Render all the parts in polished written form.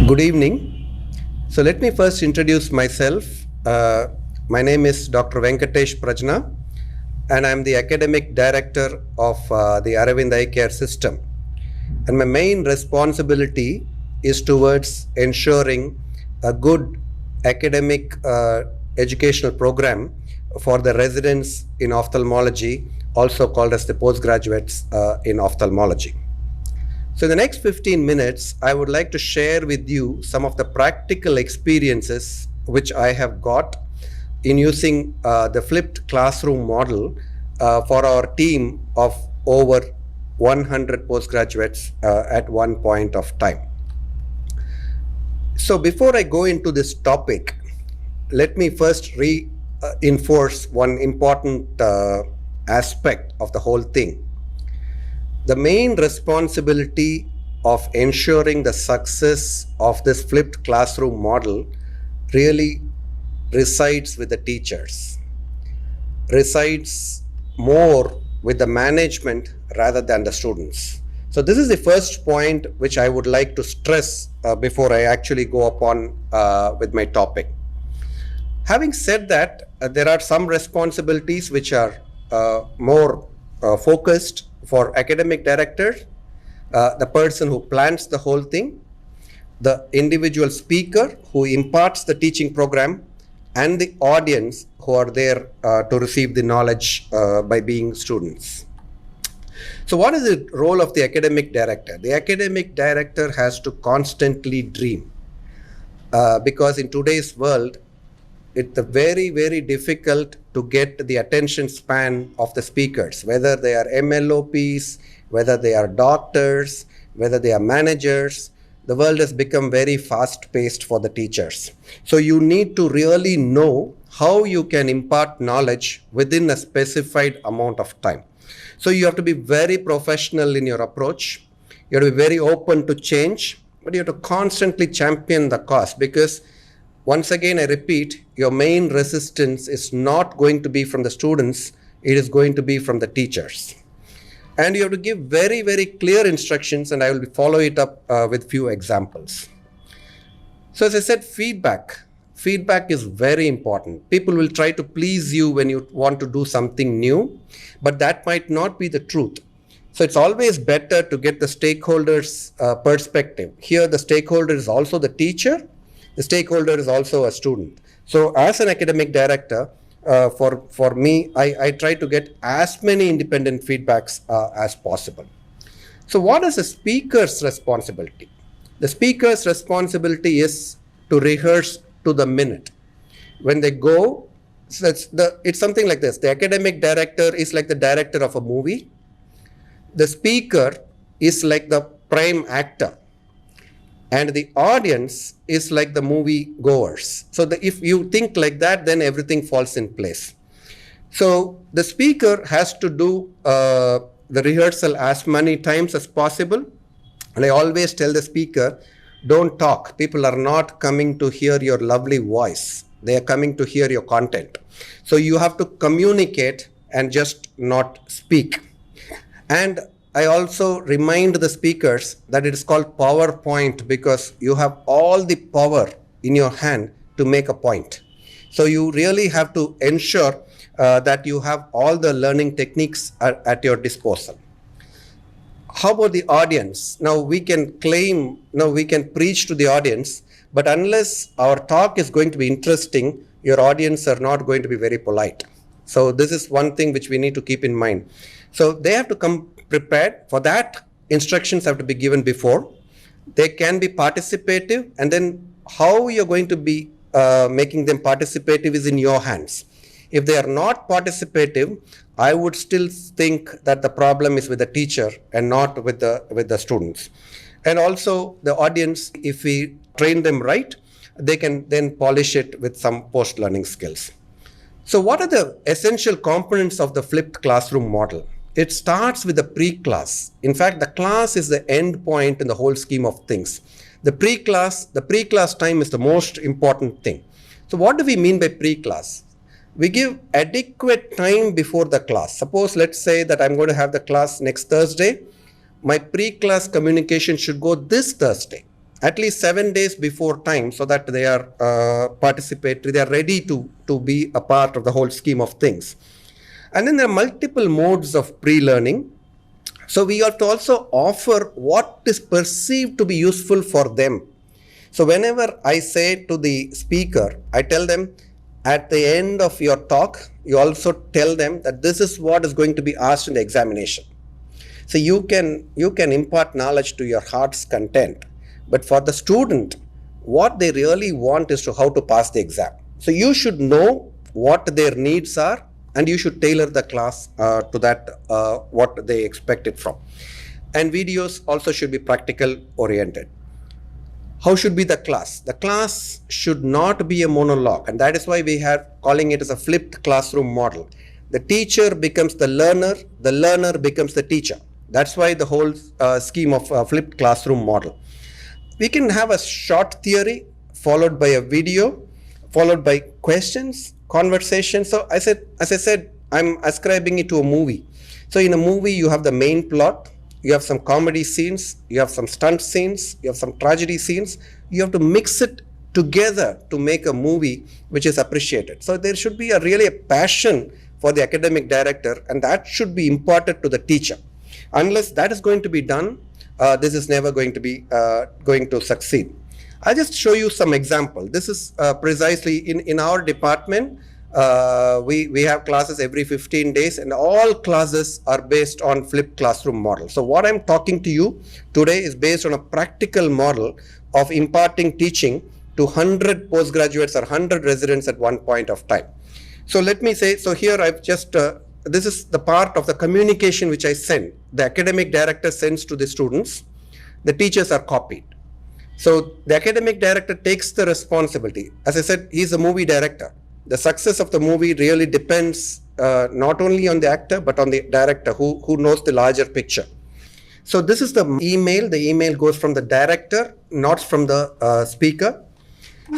Good evening. So let me first introduce myself. My name is Dr. Venkatesh Prajna, and I'm the academic director of the Aravind Eye Care system. And my main responsibility is towards ensuring a good academic educational program for the residents in ophthalmology, also called as the postgraduates in ophthalmology. So in the next 15 minutes, I would like to share with you some of the practical experiences which I have got in using the flipped classroom model for our team of over 100 postgraduates at one point of time. So before I go into this topic, let me first reinforce one important aspect of the whole thing. The main responsibility of ensuring the success of this flipped classroom model really resides with the teachers, resides more with the management rather than the students. So this is the first point which I would like to stress before I actually go upon with my topic. Having said that, there are some responsibilities which are more focused for academic directors, the person who plans the whole thing, the individual speaker who imparts the teaching program, and the audience who are there to receive the knowledge by being students. So what is the role of the academic director? The academic director has to constantly dream because in today's world, it's very, very difficult to get the attention span of the speakers, whether they are MLOPs, whether they are doctors, whether they are managers. The world has become very fast-paced for the teachers. So you need to really know how you can impart knowledge within a specified amount of time. So you have to be very professional in your approach. You have to be very open to change, but you have to constantly champion the cause because once again, I repeat, your main resistance is not going to be from the students, it is going to be from the teachers. And you have to give very, very clear instructions, and I will follow it up with few examples. So as I said, feedback. Feedback is very important. People will try to please you when you want to do something new, but that might not be the truth. So it's always better to get the stakeholders' perspective. Here, the stakeholder is also the teacher. The stakeholder is also a student. So as an academic director, for me, I try to get as many independent feedbacks as possible. So what is the speaker's responsibility? The speaker's responsibility is to rehearse to the minute. When they go, so it's something like this. The academic director is like the director of a movie. The speaker is like the prime actor. And the audience is like the movie goers. So if you think like that, then everything falls in place. So the speaker has to do the rehearsal as many times as possible. And I always tell the speaker, don't talk. People are not coming to hear your lovely voice. They are coming to hear your content. So you have to communicate and just not speak. And I also remind the speakers that it is called PowerPoint because you have all the power in your hand to make a point. So you really have to ensure that you have all the learning techniques at your disposal. How about the audience? Now we can preach to the audience, but unless our talk is going to be interesting, your audience are not going to be very polite. So this is one thing which we need to keep in mind. So they have to come prepared. For that, instructions have to be given before. They can be participative, and then how you're going to be making them participative is in your hands. If they are not participative, I would still think that the problem is with the teacher and not with the students. And also the audience, if we train them right, they can then polish it with some post-learning skills. So what are the essential components of the flipped classroom model? It starts with the pre-class. In fact, the class is the end point in the whole scheme of things. The pre-class time is the most important thing. So what do we mean by pre-class? We give adequate time before the class. Suppose, let's say that I'm going to have the class next Thursday. My pre-class communication should go this Thursday. at least 7 days before time, so that they are participatory, they are ready to be a part of the whole scheme of things. And then there are multiple modes of pre-learning. So we have to also offer what is perceived to be useful for them. So whenever I say to the speaker, I tell them at the end of your talk, you also tell them that this is what is going to be asked in the examination. So you can impart knowledge to your heart's content. But for the student, what they really want is to how to pass the exam. So you should know what their needs are, and you should tailor the class to that, what they expect it from. And videos also should be practical oriented. How should be the class? The class should not be a monologue, and that is why we are calling it as a flipped classroom model. The teacher becomes the learner becomes the teacher. That's why the whole scheme of flipped classroom model. We can have a short theory followed by a video, followed by questions, conversation. So as I said, I'm ascribing it to a movie. So in a movie, you have the main plot, you have some comedy scenes, you have some stunt scenes, you have some tragedy scenes. You have to mix it together to make a movie which is appreciated. So there should be really a passion for the academic director, and that should be imparted to the teacher. Unless that is going to be done, this is never going to be going to succeed. I'll just show you some example. This is precisely in our department. We have classes every 15 days, and all classes are based on flipped classroom model. So what I'm talking to you today is based on a practical model of imparting teaching to 100 postgraduates or 100 residents at one point of time. So let me say, so here I've just, this is the part of the communication which I send. The academic director sends to the students. The teachers are copied. So the academic director takes the responsibility. As I said, he's a movie director. The success of the movie really depends not only on the actor, but on the director who knows the larger picture. So this is the email. The email goes from the director, not from the speaker.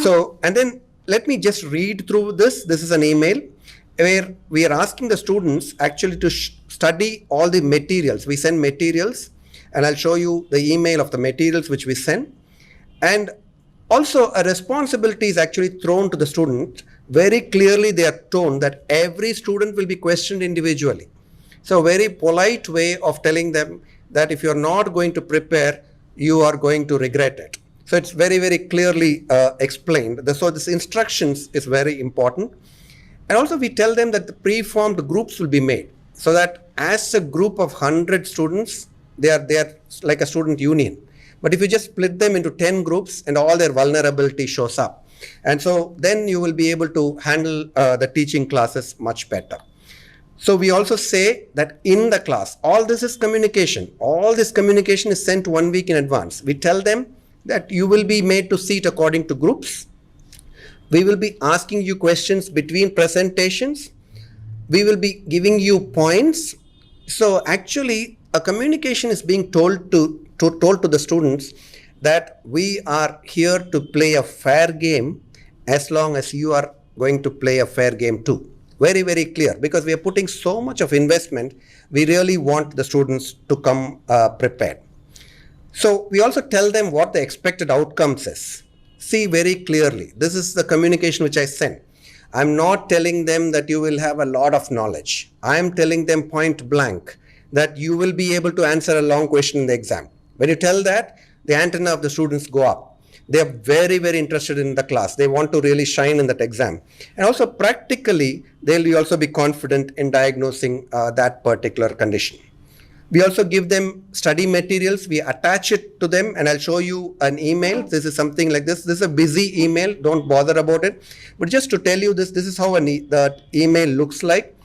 So, and then let me just read through this. This is an email where we are asking the students actually to study all the materials. We send materials, and I'll show you the email of the materials which we send. And also a responsibility is actually thrown to the student. Very clearly they are told that every student will be questioned individually. So a very polite way of telling them that if you're not going to prepare, you are going to regret it. So it's very, very clearly explained. So this instructions is very important. And also we tell them that the preformed groups will be made, so that as a group of 100 students, they are like a student union. But if you just split them into 10 groups and all their vulnerability shows up, and so then you will be able to handle the teaching classes much better. So we also say that in the class, all this is communication. All this communication is sent 1 week in advance. We tell them that you will be made to seat according to groups. We will be asking you questions between presentations. We will be giving you points. So actually, a communication is being told to the students that we are here to play a fair game as long as you are going to play a fair game too. Very, very clear, because we are putting so much of investment. We really want the students to come prepared. So we also tell them what the expected outcomes is. See very clearly, this is the communication which I send. I'm not telling them that you will have a lot of knowledge. I'm telling them point blank that you will be able to answer a long question in the exam. When you tell that, the antenna of the students go up. They are very, very interested in the class. They want to really shine in that exam. And also practically, they'll also be confident in diagnosing that particular condition. We also give them study materials. We attach it to them, and I'll show you an email. This is something like this. This is a busy email. Don't bother about it. But just to tell you this is how the email looks like.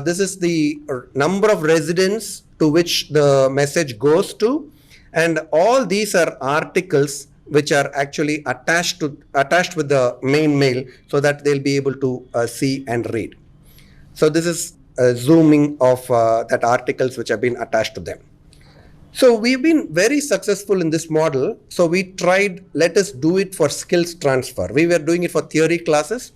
This is the number of residents to which the message goes to. And all these are articles which are actually attached with the main mail, so that they'll be able to see and read. So this is zooming of that articles which have been attached to them. So we've been very successful in this model. So we tried, let us do it for skills transfer. We were doing it for theory classes.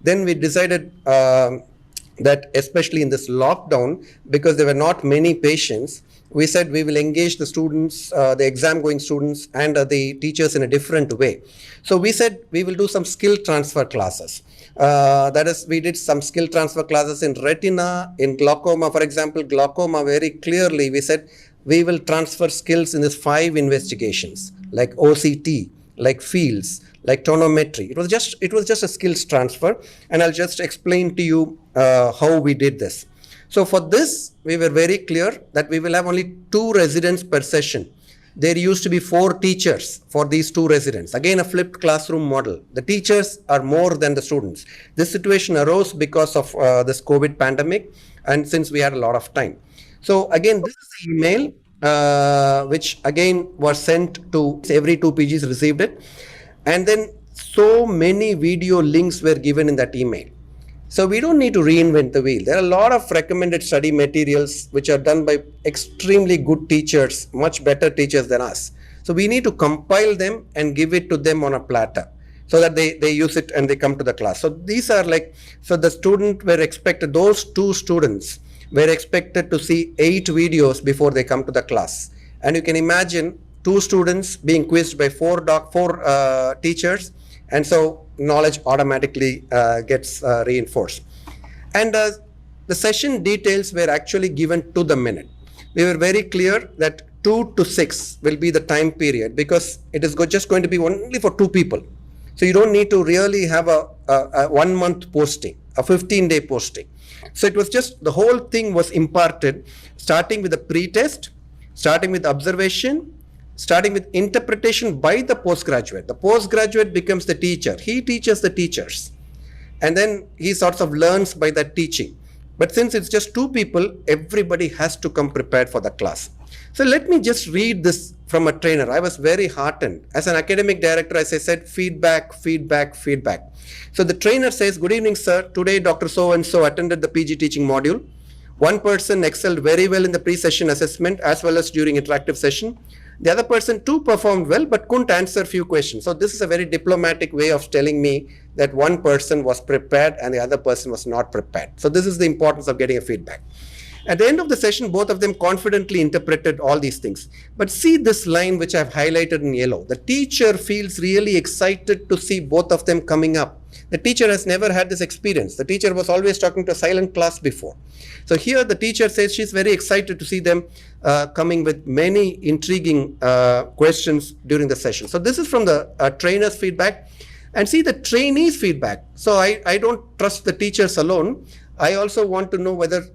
Then we decided that especially in this lockdown, because there were not many patients, we said we will engage the students, the exam going students and the teachers in a different way. So we said we will do some skill transfer classes. That is, we did some skill transfer classes in retina, in glaucoma. For example, glaucoma, very clearly we said we will transfer skills in these 5 investigations, like OCT, like fields, like tonometry. It was just a skills transfer, and I'll just explain to you how we did this. So for this, we were very clear that we will have only 2 residents per session. There used to be 4 teachers for these 2 residents. Again, a flipped classroom model. The teachers are more than the students. This situation arose because of this COVID pandemic, and since we had a lot of time. So again, this is the email which again was sent to every 2 PGs received it. And then so many video links were given in that email. So we don't need to reinvent the wheel. There are a lot of recommended study materials which are done by extremely good teachers, much better teachers than us. So we need to compile them and give it to them on a platter so that they use it and they come to the class. So these are like, so the student were expected, those 2 students were expected to see 8 videos before they come to the class. And you can imagine 2 students being quizzed by 4 teachers, and so knowledge automatically gets reinforced. And the session details were actually given to the minute. We were very clear that 2 to 6 will be the time period, because it is just going to be only for 2 people. So you don't need to really have a 1 month posting, a 15-day posting. So it was just, the whole thing was imparted, starting with the pre-test, starting with observation, starting with interpretation by the postgraduate. The postgraduate becomes the teacher. He teaches the teachers. And then he sort of learns by that teaching. But since it's just 2 people, everybody has to come prepared for the class. So let me just read this from a trainer. I was very heartened. As an academic director, as I said, feedback, feedback, feedback. So the trainer says, "Good evening, sir. Today, Dr. So-and-so attended the PG teaching module. One person excelled very well in the pre-session assessment as well as during interactive session. The other person too performed well but couldn't answer few questions." So this is a very diplomatic way of telling me that one person was prepared and the other person was not prepared. So this is the importance of getting a feedback. At the end of the session, both of them confidently interpreted all these things. But see this line which I've highlighted in yellow. The teacher feels really excited to see both of them coming up. The teacher has never had this experience. The teacher was always talking to a silent class before. So here the teacher says she's very excited to see them coming with many intriguing questions during the session. So this is from the trainer's feedback. And see the trainees' feedback. So I don't trust the teachers alone. I also want to know whether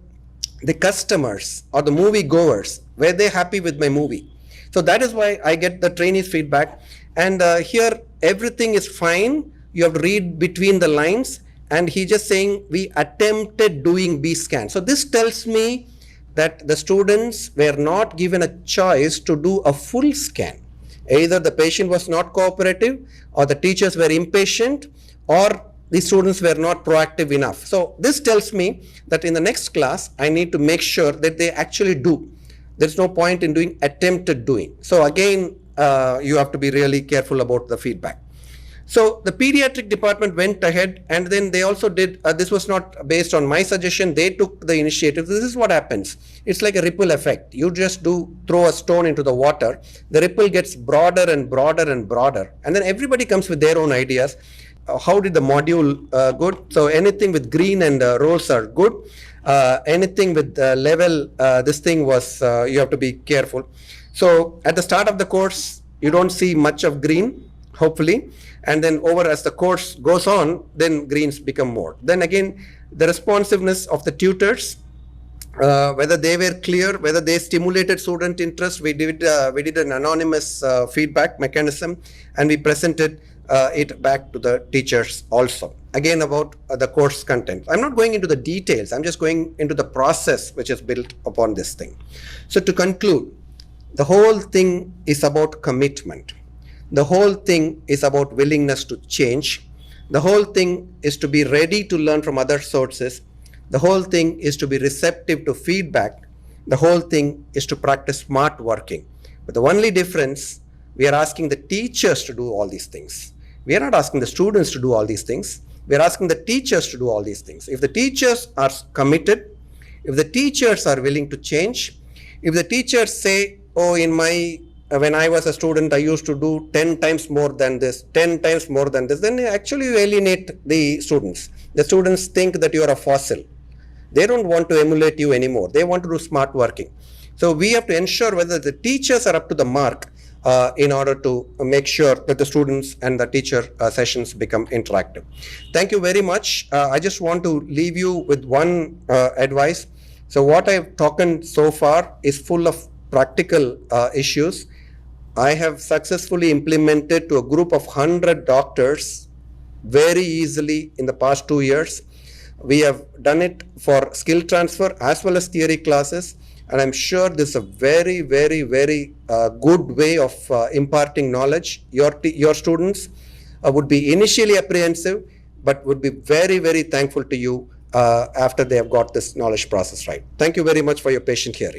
the customers or the movie goers, were they happy with my movie? So that is why I get the trainees' feedback. And here everything is fine. You have to read between the lines. And he just saying, we attempted doing B scan. So this tells me that the students were not given a choice to do a full scan. Either the patient was not cooperative, or the teachers were impatient, or the students were not proactive enough. So this tells me that in the next class, I need to make sure that they actually do. There's no point in doing attempted doing. So again, you have to be really careful about the feedback. So the pediatric department went ahead, and then they also did, this was not based on my suggestion, they took the initiative. This is what happens. It's like a ripple effect. You just throw a stone into the water, the ripple gets broader and broader and broader, and then everybody comes with their own ideas. How did the module good? So anything with green and rows are good. Anything with level, this thing was, you have to be careful. So at the start of the course, you don't see much of green, hopefully. And then over as the course goes on, then greens become more. Then again, the responsiveness of the tutors, whether they were clear, whether they stimulated student interest. We did an anonymous feedback mechanism, and we presented it back to the teachers also. Again, about the course content. I'm not going into the details. I'm just going into the process which is built upon this thing. So to conclude, the whole thing is about commitment. The whole thing is about willingness to change. The whole thing is to be ready to learn from other sources. The whole thing is to be receptive to feedback. The whole thing is to practice smart working. But the only difference, we are asking the teachers to do all these things. We are not asking the students to do all these things. We are asking the teachers to do all these things. If the teachers are committed, if the teachers are willing to change, If the teachers say, oh, when I was a student, I used to do 10 times more than this, 10 times more than this, then actually you alienate the students. The students think that you are a fossil. They don't want to emulate you anymore. They want to do smart working. So we have to ensure whether the teachers are up to the mark in order to make sure that the students and the teacher sessions become interactive. Thank you very much. I just want to leave you with one advice. So what I've talked so far is full of practical issues. I have successfully implemented to a group of 100 doctors very easily in the past 2 years. We have done it for skill transfer as well as theory classes, and I'm sure this is a very, very, very good way of imparting knowledge. Your students would be initially apprehensive, but would be very, very thankful to you after they have got this knowledge process right. Thank you very much for your patient hearing.